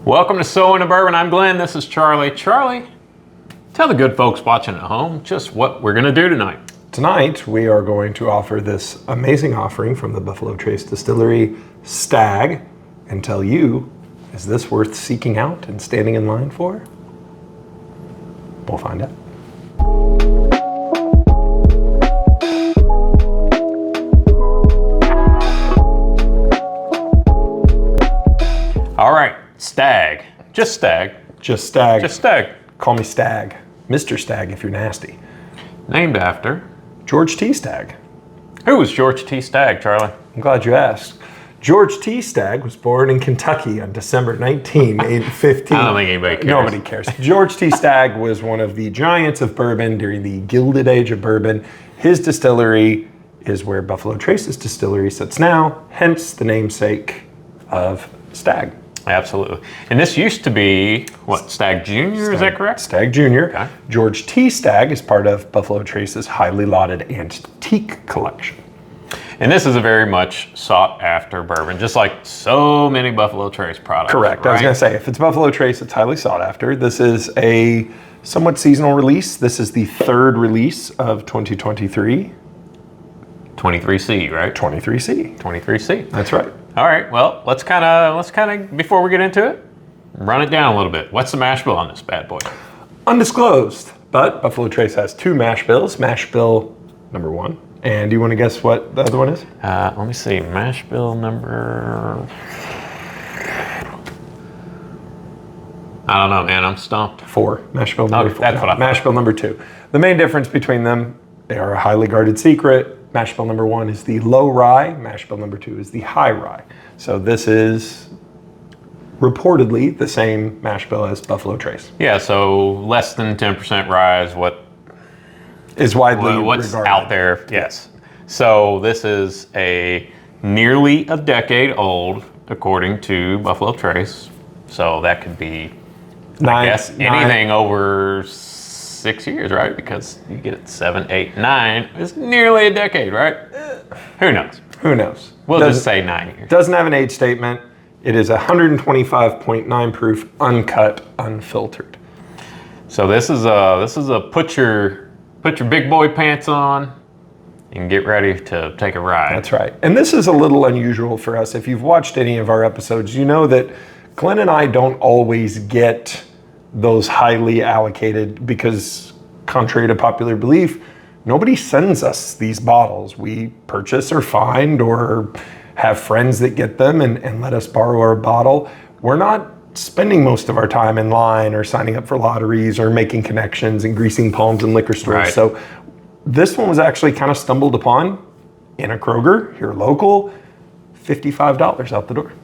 Welcome to So Into Bourbon. I'm Glenn. This is Charlie. Charlie, tell the good folks watching at home just what we're going to do tonight. Tonight, we are going to offer this amazing offering from the Buffalotrace Distillery, Stag, and tell you, is this worth seeking out and standing in line for? We'll find out. All right, Stag. Just Stag. Just Stag. Just Stag. Call me Stag. Mr. Stag if you're nasty. Named after? George T. Stagg. Who was George T. Stagg, Charlie? I'm glad you asked. George T. Stagg was born in Kentucky on December 19, 1815. I don't think anybody cares. Nobody cares. George T. Stagg was one of the giants of bourbon during the Gilded Age of bourbon. His distillery is where Buffalotrace's distillery sits now, hence the namesake of Stag. Absolutely. And this used to be, what, Stagg Jr., is that correct? Stagg Jr. Okay. George T. Stagg is part of Buffalotrace's highly lauded antique collection. And this is a very much sought after bourbon, just like so many Buffalotrace products. Correct. Right? I was going to say, if it's Buffalotrace, it's highly sought after. This is a somewhat seasonal release. This is the third release of 2023. 23C, right? 23C. 23C. That's right. All right. Well, let's kind of before we get into it, run it down a little bit. What's the mash bill on this bad boy? Undisclosed, but Buffalotrace has two mash bills. Mash bill number 1. And do you want to guess what the other one is? Let me see. Mash bill number... I don't know, man. I'm stumped. 4. Mash bill number 4. That's what I thought. Mash bill number 2. The main difference between them, they are a highly guarded secret. Mash bill number 1 is the low rye. Mash bill number 2 is the high rye. So this is reportedly the same mash bill as Buffalotrace. Yeah, so less than 10% rye is what is widely what's regarded. out there. Yes. So this is a nearly a decade old, according to Buffalotrace. So that could be, I guess, anything over 6 years, right? Because you get it 7, 8, 9. It's nearly a decade, right? Who knows? Who knows? We'll just say 9 years. Doesn't have an age statement. It is 125.9 proof, uncut, unfiltered. So this is a put your big boy pants on and get ready to take a ride. That's right. And this is a little unusual for us. If you've watched any of our episodes, you know that Glenn and I don't always get those highly allocated because, contrary to popular belief, nobody sends us these bottles. We purchase or find or have friends that get them and let us borrow our bottle. We're not spending most of our time in line or signing up for lotteries or making connections and greasing palms in liquor stores. Right. So this one was actually kind of stumbled upon in a Kroger here local, $55 out the door.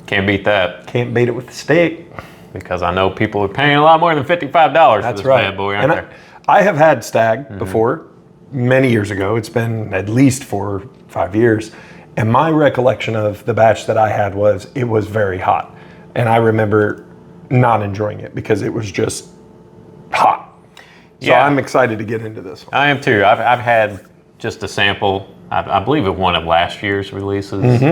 Can't beat that. Can't beat it with the steak. Because I know people are paying a lot more than $55 for this bad boy, aren't they? I have had Stag before, many years ago. It's been at least 4 or 5 years. And my recollection of the batch that I had was it was very hot. And I remember not enjoying it because it was just hot. So Yeah. I'm excited to get into this one. I am too. I've had just a sample, I believe of one of last year's releases,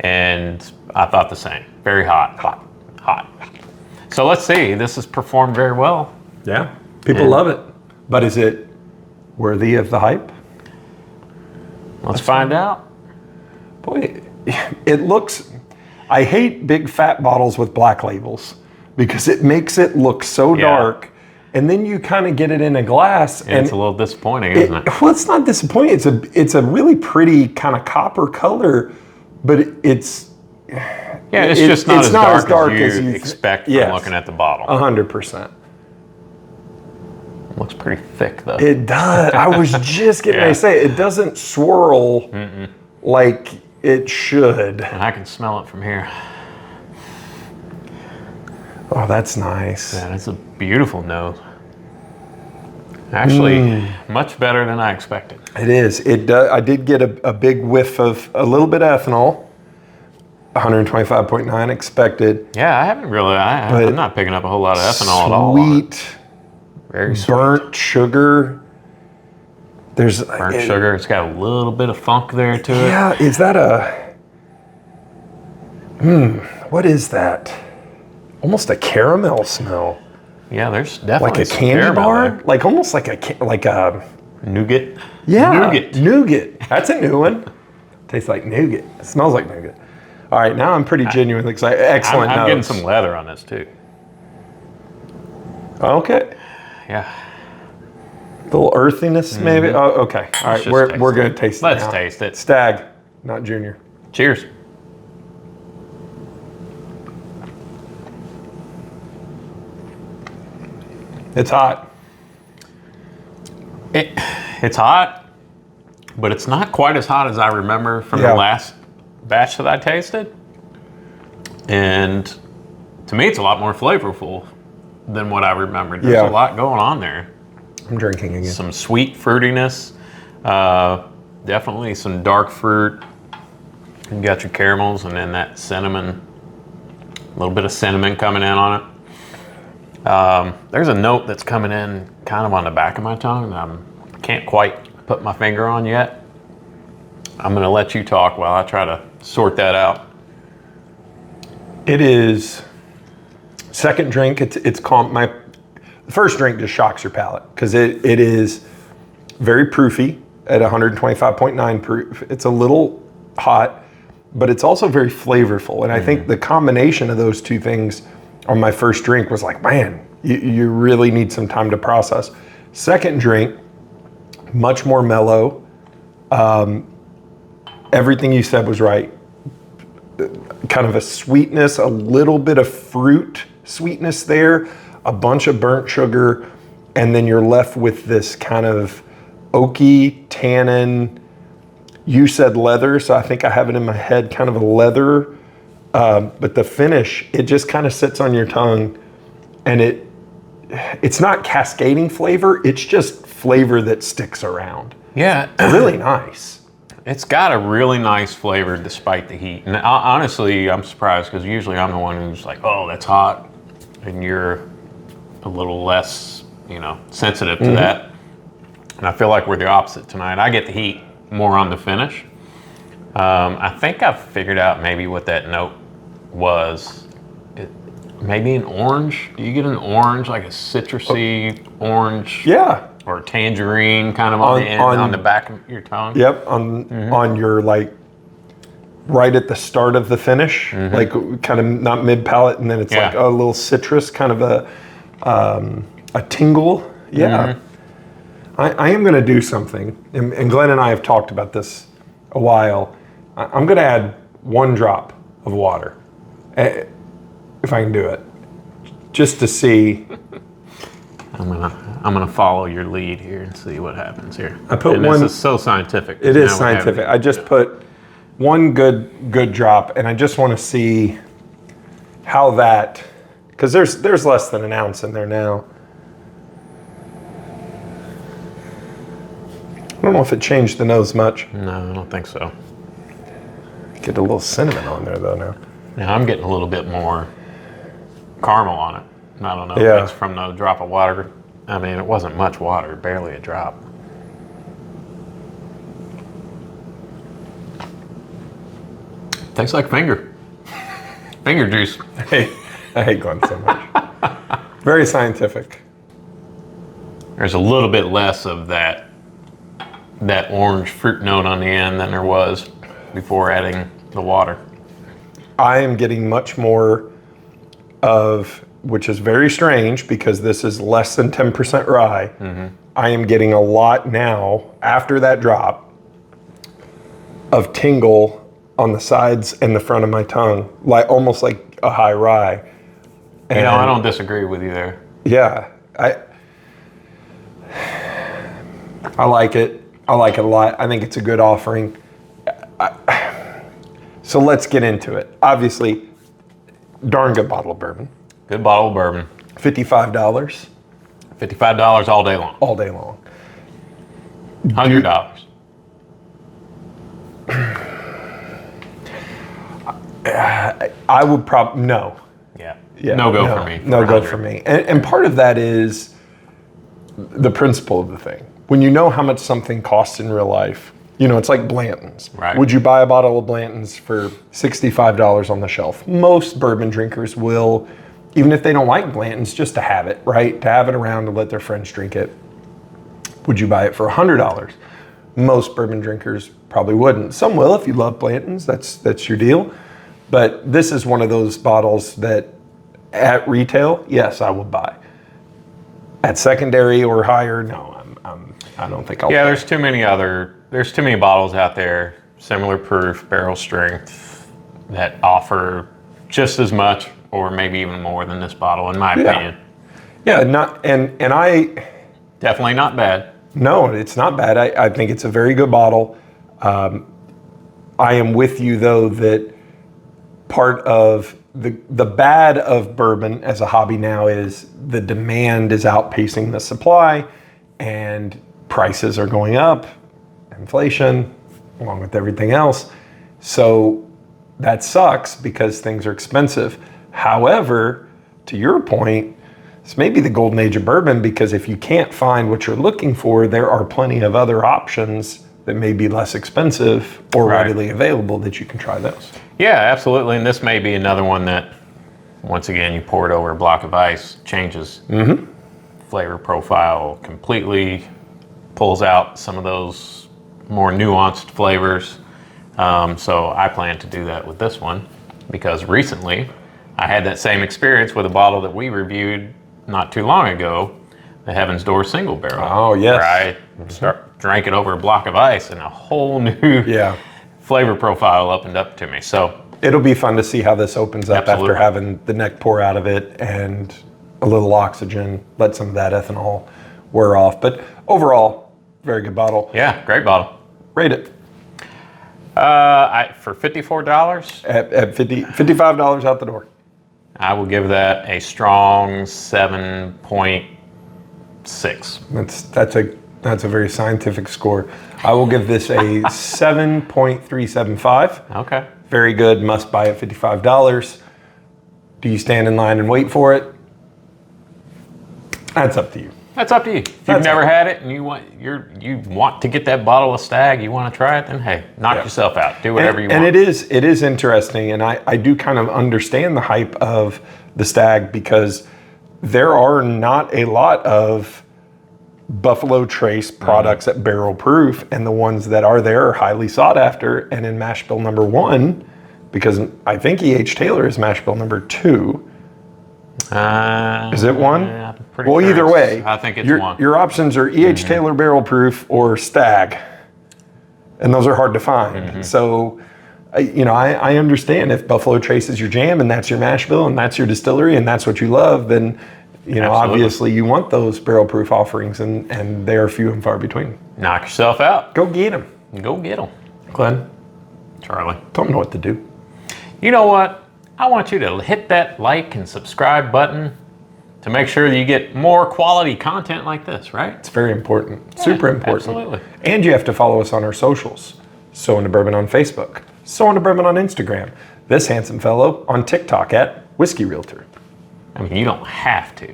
and I thought the same. Very hot. Hot. So let's see. This has performed very well. Yeah, people love it. But is it worthy of the hype? Let's find out. Boy, it looks... I hate big fat bottles with black labels because it makes it look so dark, and then you kind of get it in a glass, And it's a little disappointing, isn't it? Well, it's not disappointing. It's a really pretty kind of copper color, but it's It's not as dark as you expect from yes, looking at the bottle. 100%. Looks pretty thick though. It does. I was just getting ready to say it doesn't swirl like it should. And I can smell it from here. Oh, that's nice. Yeah, it's a beautiful nose. Actually, much better than I expected. It is. It does. I did get a big whiff of a little bit of ethanol. 125.9 expected. Yeah, I haven't really. I'm not picking up a whole lot of ethanol at all. Sweet, very sweet. burnt sugar. There's Burnt sugar. It's got a little bit of funk there to it. Yeah, is that a? What is that? almost a caramel smell. Yeah, there's definitely Like a some candy caramel bar? there. Like almost like a Nougat. yeah, nougat. That's a new one. Tastes like nougat. It smells like nougat. All right, now I'm pretty genuinely excited. Excellent I'm getting notes. some leather on this too. Okay. Yeah. A little earthiness, maybe. Oh, okay. All right, just we're taste going it. to taste it Let's now. taste it. Stag, not Junior. Cheers. It's hot. It's hot, but it's not quite as hot as I remember from Yeah. the last batch that I tasted. And to me, it's a lot more flavorful than what I remembered. There's Yeah. a lot going on there. I'm drinking again. Some sweet fruitiness, definitely some dark fruit. You got your caramels and then that cinnamon, a little bit of cinnamon coming in on it. There's a note that's coming in kind of on the back of my tongue that I can't quite put my finger on yet. I'm gonna let you talk while I try to sort that out. It is second drink. It's calm. My first drink just shocks your palate because it is very proofy at 125.9 proof. It's a little hot, but it's also very flavorful. And I think the combination of those two things on my first drink was like, man, you really need some time to process. Second drink, much more mellow. Everything you said was right. Kind of a sweetness, a little bit of fruit sweetness there, a bunch of burnt sugar, and then you're left with this kind of oaky tannin. You said leather, so I think I have it in my head, kind of a leather. But the finish, it just kind of sits on your tongue, and it's not cascading flavor, it's just flavor that sticks around. Yeah. Really nice. It's got a really nice flavor despite the heat. And honestly, I'm surprised because usually I'm the one who's like, oh, that's hot. And you're a little less, sensitive to that. And I feel like we're the opposite tonight. I get the heat more on the finish. I think I've figured out maybe what that note was. Maybe an orange. Do you get an orange, like a citrusy orange? Yeah. Or tangerine kind of on the end, on the back of your tongue? Yep, on your, like, right at the start of the finish, like kind of not mid-palate, and then it's like a little citrus, kind of a tingle. Yeah. I am going to do something, and Glenn and I have talked about this a while. I'm going to add 1 drop of water, if I can do it, just to see. I'm gonna follow your lead here and see what happens here. I put and one. This is so scientific. It is scientific. I just put 1 good drop, and I just want to see how that, because there's less than an ounce in there now. I don't know if it changed the nose much. No, I don't think so. Get a little cinnamon on there though now. Now I'm getting a little bit more caramel on it. I don't know if it's from the drop of water. I mean, it wasn't much water, barely a drop. Tastes like finger juice. I hate Glenn so much. Very scientific. There's a little bit less of that orange fruit note on the end than there was before adding the water. I am getting much more of, which is very strange because this is less than 10% rye. I am getting a lot now, after that drop, of tingle on the sides and the front of my tongue, like almost like a high rye. And I don't disagree with you there. Yeah, I like it. I like it a lot. I think it's a good offering. So let's get into it. Obviously, darn good bottle of bourbon. Good bottle of bourbon. $55. $55 all day long. All day long. $100. I would probably, no. Yeah. Yeah, No go for me. No go for me. And part of that is the principle of the thing. When you know how much something costs in real life, it's like Blanton's. Right. Would you buy a bottle of Blanton's for $65 on the shelf? Most bourbon drinkers will. even if they don't like Blanton's, just to have it, right? To have it around to let their friends drink it. Would you buy it for $100? Most bourbon drinkers probably wouldn't. Some will if you love Blanton's, that's your deal. But this is one of those bottles that at retail, yes, I will buy. At secondary or higher, no, I don't think I'll buy. there's too many bottles out there, similar proof, barrel strength, that offer just as much or maybe even more than this bottle, in my opinion. Yeah, and I... Definitely not bad. No, it's not bad. I think it's a very good bottle. I am with you, though, that part of the bad of bourbon as a hobby now is the demand is outpacing the supply and prices are going up, inflation, along with everything else. So that sucks because things are expensive. However, to your point, this may be the golden age of bourbon, because if you can't find what you're looking for, there are plenty of other options that may be less expensive or readily available that you can try those. Yeah, absolutely. And this may be another one that, once again, you pour it over a block of ice, changes flavor profile completely, pulls out some of those more nuanced flavors. So I plan to do that with this one, because recently I had that same experience with a bottle that we reviewed not too long ago, the Heaven's Door Single Barrel. Oh, yes. Where I drank it over a block of ice and a whole new flavor profile opened up to me. So it'll be fun to see how this opens up Absolutely. after having the neck pour out of it and a little oxygen, let some of that ethanol wear off. But overall, very good bottle. Yeah, great bottle. Rate it. For $54, At $55 out the door. I will give that a strong 7.6. That's a very scientific score. I will give this a 7.375. Okay. Very good. Must buy at $55. Do you stand in line and wait for it? That's up to you. That's up to you. If you've never had it and you want to get that bottle of Stag, you want to try it, then hey, knock yourself out. Do whatever you want. And it is interesting, and I do kind of understand the hype of the Stag, because there are not a lot of buffalotrace products at barrel proof, and the ones that are there are highly sought after. And in Mashbill number 1, because I think E.H. Taylor is Mashbill number 2. Is it 1? Yeah, well, sure either way, I think it's 1. Your options are E.H. Taylor barrel proof or Stag, and those are hard to find. So, I understand if Buffalotrace is your jam and that's your mash bill and that's your distillery and that's what you love, then obviously you want those barrel proof offerings, and they are few and far between. Knock yourself out. Go get them. Go get them. Glenn, Charlie. don't know what to do. You know what? I want you to hit that like and subscribe button to make sure that you get more quality content like this, right? It's very important. Super important. Absolutely. And you have to follow us on our socials. So Into Bourbon on Facebook. So Into Bourbon on Instagram. This handsome fellow on TikTok at Whiskey Realtor. I mean, you don't have to.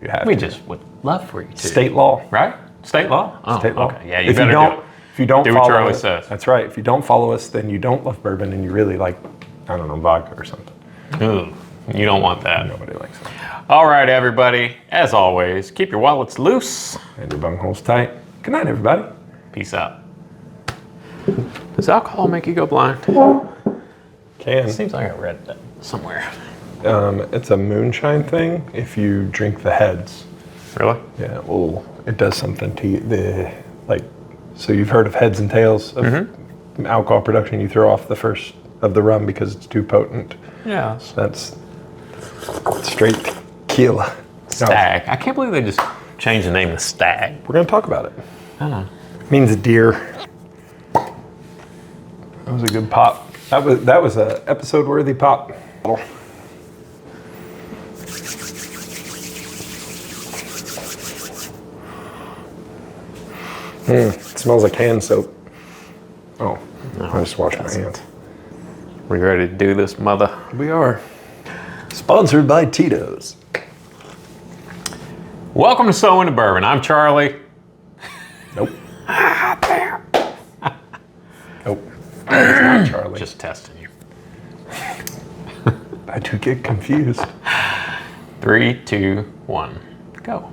You have We to. just would love for you to. State law. Right? State law? Oh, State law. okay. Yeah, you better do it. If you don't Do follow what Charlie us, says. That's right. If you don't follow us, then you don't love bourbon and you really like, I don't know, vodka or something. Ooh, you don't want that. Nobody likes it. All right, everybody. As always, keep your wallets loose. And your bungholes tight. Good night, everybody. Peace out. Does alcohol make you go blind? Can. Seems like I read that somewhere. It's a moonshine thing if you drink the heads. Really? Yeah, well, it does something to you. So you've heard of heads and tails of alcohol production. You throw off the first of the rum because it's too potent. Yeah. That's straight tequila. Stag. I can't believe they just changed the name to Stag. We're going to talk about it. It Means deer. That was a good pop. That was a episode worthy pop. It smells like hand soap. Oh, I just washed my hands. We ready to do this, mother? We are. Sponsored by Tito's. Welcome to So Into Bourbon. I'm Charlie. Nope. Nope. It's not Charlie. Just testing you. I do get confused. 3, 2, 1, go.